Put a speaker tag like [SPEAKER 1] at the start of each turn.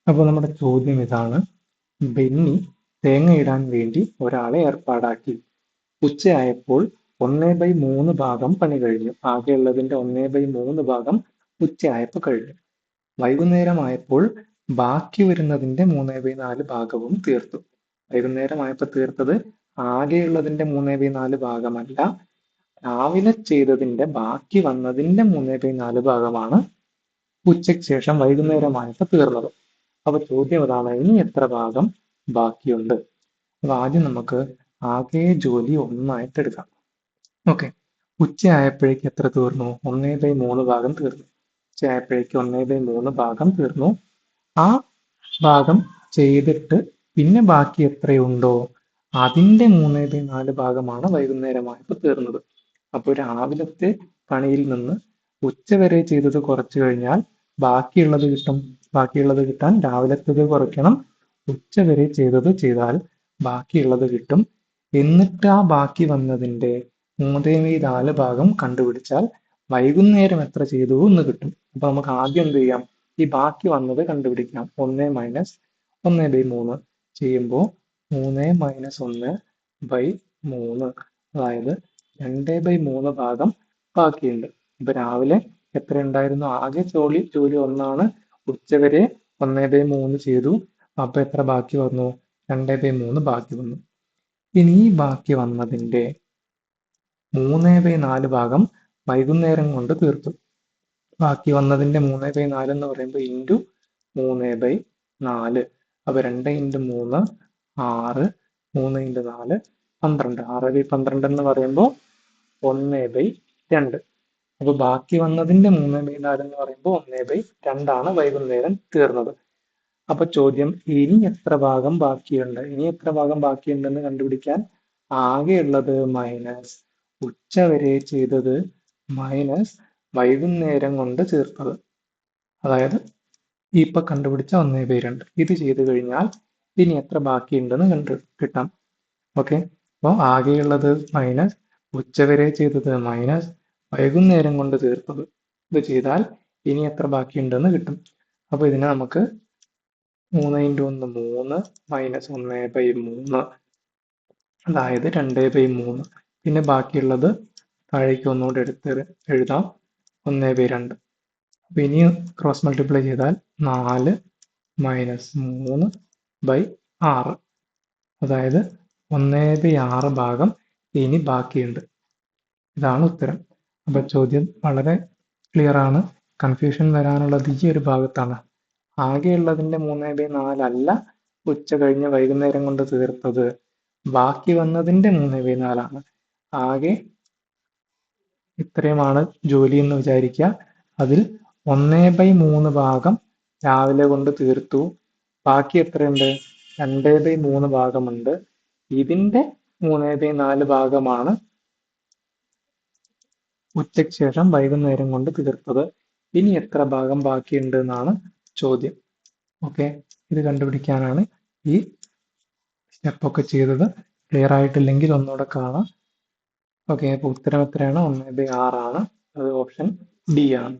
[SPEAKER 1] അപ്പോൾ നമ്മുടെ ചോദ്യം ഇതാണ്: ബെന്നി തേങ്ങയിടാൻ വേണ്ടി ഒരാളെ ഏർപ്പാടാക്കി. ഉച്ചയായപ്പോൾ 1/3 ഭാഗം പണി കഴിഞ്ഞു. ആകെയുള്ളതിന്റെ 1/3 ഭാഗം ഉച്ചയായപ്പോൾ കഴിഞ്ഞു. വൈകുന്നേരമായപ്പോൾ ബാക്കി വരുന്നതിന്റെ 3/4 ഭാഗവും തീർത്തു. വൈകുന്നേരമായപ്പോൾ തീർത്തത് ആകെയുള്ളതിന്റെ 3/4 ഭാഗമല്ല, രാവിലെ ചെയ്തതിന്റെ ബാക്കി വന്നതിന്റെ 3/4 ഭാഗമാണ് ഉച്ചയ്ക്ക് ശേഷം വൈകുന്നേരമായപ്പോൾ തീർന്നത്. അപ്പൊ ചോദ്യം ഇതാണ്: ഇനി എത്ര ഭാഗം ബാക്കിയുണ്ട്? അപ്പൊ ആദ്യം നമുക്ക് ആകെ ജോലി ഒന്നായിട്ട് എടുക്കാം. ഓക്കെ, ഉച്ചയായപ്പോഴേക്ക് എത്ര തീർന്നു? 1/3 ഭാഗം തീർന്നു. ഉച്ചയായപ്പോഴേക്ക് 1/3 ഭാഗം തീർന്നു. ആ ഭാഗം ചെയ്തിട്ട് പിന്നെ ബാക്കി എത്രയുണ്ടോ അതിന്റെ 3/4 ഭാഗമാണ് വൈകുന്നേരമായപ്പോൾ തീർന്നത്. അപ്പോൾ രാവിലത്തെ പണിയിൽ നിന്ന് ഉച്ചവരെ ചെയ്തത് കുറച്ചു കഴിഞ്ഞാൽ ബാക്കിയുള്ളത് കിട്ടും. ബാക്കിയുള്ളത് കിട്ടാൻ രാവിലത്തേത് കുറയ്ക്കണം, ഉച്ചവരെ ചെയ്തത് ചെയ്താൽ ബാക്കിയുള്ളത് കിട്ടും. എന്നിട്ട് ആ ബാക്കി വന്നതിന്റെ 3/4 ഭാഗം കണ്ടുപിടിച്ചാൽ വൈകുന്നേരം എത്ര ചെയ്തു എന്ന് കിട്ടും. അപ്പൊ നമുക്ക് ആദ്യം എന്ത് ചെയ്യാം? ഈ ബാക്കി വന്നത് കണ്ടുപിടിക്കാം. 1 മൈനസ് 1/3 ചെയ്യുമ്പോൾ 3 മൈനസ് 1/3, അതായത് 2/3 ഭാഗം ബാക്കിയുണ്ട്. ഇപ്പൊ രാവിലെ എത്ര ഉണ്ടായിരുന്നു? ആകെ ജോലി ഒന്നാണ്. ഉച്ചവരെ 1/3 ചെയ്തു. അപ്പൊ എത്ര ബാക്കി വന്നു? 2/3 ബാക്കി വന്നു. ഇനി ഈ ബാക്കി വന്നതിന്റെ 3/4 ഭാഗം വൈകുന്നേരം കൊണ്ട് തീർത്തു. ബാക്കി വന്നതിന്റെ 3/4 എന്ന് പറയുമ്പോൾ ഇൻറ്റു 3/4. അപ്പൊ 2 × 3 6, 3 × 4 12. 6/12 എന്ന് പറയുമ്പോൾ 1/2. അപ്പൊ ബാക്കി വന്നതിന്റെ 3/4 എന്ന് പറയുമ്പോൾ 1/2 ആണ് വൈകുന്നേരം തീർന്നത്. അപ്പൊ ചോദ്യം: ഇനി എത്ര ഭാഗം ബാക്കിയുണ്ട്? ഇനി എത്ര ഭാഗം ബാക്കിയുണ്ടെന്ന് കണ്ടുപിടിക്കാൻ ആകെയുള്ളത് മൈനസ് ഉച്ചവരെ ചെയ്തത് മൈനസ് വൈകുന്നേരം കൊണ്ട് തീർത്തത്, അതായത് ഇപ്പൊ കണ്ടുപിടിച്ച 1/2. ഇത് ചെയ്തു കഴിഞ്ഞാൽ ഇനി എത്ര ബാക്കിയുണ്ടെന്ന് കിട്ടാം. ഓക്കെ, അപ്പോൾ ആകെയുള്ളത് മൈനസ് ഉച്ചവരെ ചെയ്തത് മൈനസ് വൈകുന്നേരം കൊണ്ട് തീർത്തത്. ഇത് ചെയ്താൽ ഇനി എത്ര ബാക്കിയുണ്ടെന്ന് കിട്ടും. അപ്പൊ ഇതിനെ നമുക്ക് 3 × 1 3 മൈനസ് 1/3, അതായത് 2/3. പിന്നെ ബാക്കിയുള്ളത് താഴേക്ക് ഒന്നുകൂടെ എടുത്ത് എഴുതാം, 1/2. അപ്പൊ ഇനി ക്രോസ് മൾട്ടിപ്ലൈ ചെയ്താൽ 4 മൈനസ് 3/6, അതായത് 1/6 ഭാഗം ഇനി ബാക്കിയുണ്ട്. ഇതാണ് ഉത്തരം. അപ്പൊ ചോദ്യം വളരെ ക്ലിയർ ആണ്. കൺഫ്യൂഷൻ വരാനുള്ളത് ഈ ഒരു ഭാഗത്താണ്. ആകെയുള്ളതിന്റെ 3/4 അല്ല ഉച്ച കഴിഞ്ഞ് വൈകുന്നേരം കൊണ്ട് തീർത്തത്, ബാക്കി വന്നതിന്റെ 3/4 ആണ്. ആകെ ഇത്രയുമാണ് ജോലി എന്ന് വിചാരിക്കുക. അതിൽ 1/3 ഭാഗം രാവിലെ കൊണ്ട് തീർത്തു. ബാക്കി എത്രയുണ്ട്? 2/3 ഭാഗമുണ്ട്. ഇതിന്റെ 3/4 ഭാഗമാണ് ഉച്ചയ്ക്ക് ശേഷം വൈകുന്നേരം കൊണ്ട് തീർത്തത്. ഇനി എത്ര ഭാഗം ബാക്കിയുണ്ട് എന്നാണ് ചോദ്യം. ഓക്കെ, ഇത് കണ്ടുപിടിക്കാനാണ് ഈ സ്റ്റെപ്പൊക്കെ ചെയ്തത്. ക്ലിയർ ആയിട്ടില്ലെങ്കിൽ ഒന്നുകൂടെ കാണാം. ഓക്കെ, അപ്പോൾ ഉത്തരം എത്രയാണ്? 1/6 ആണ്. അത് ഓപ്ഷൻ ഡി ആണ്.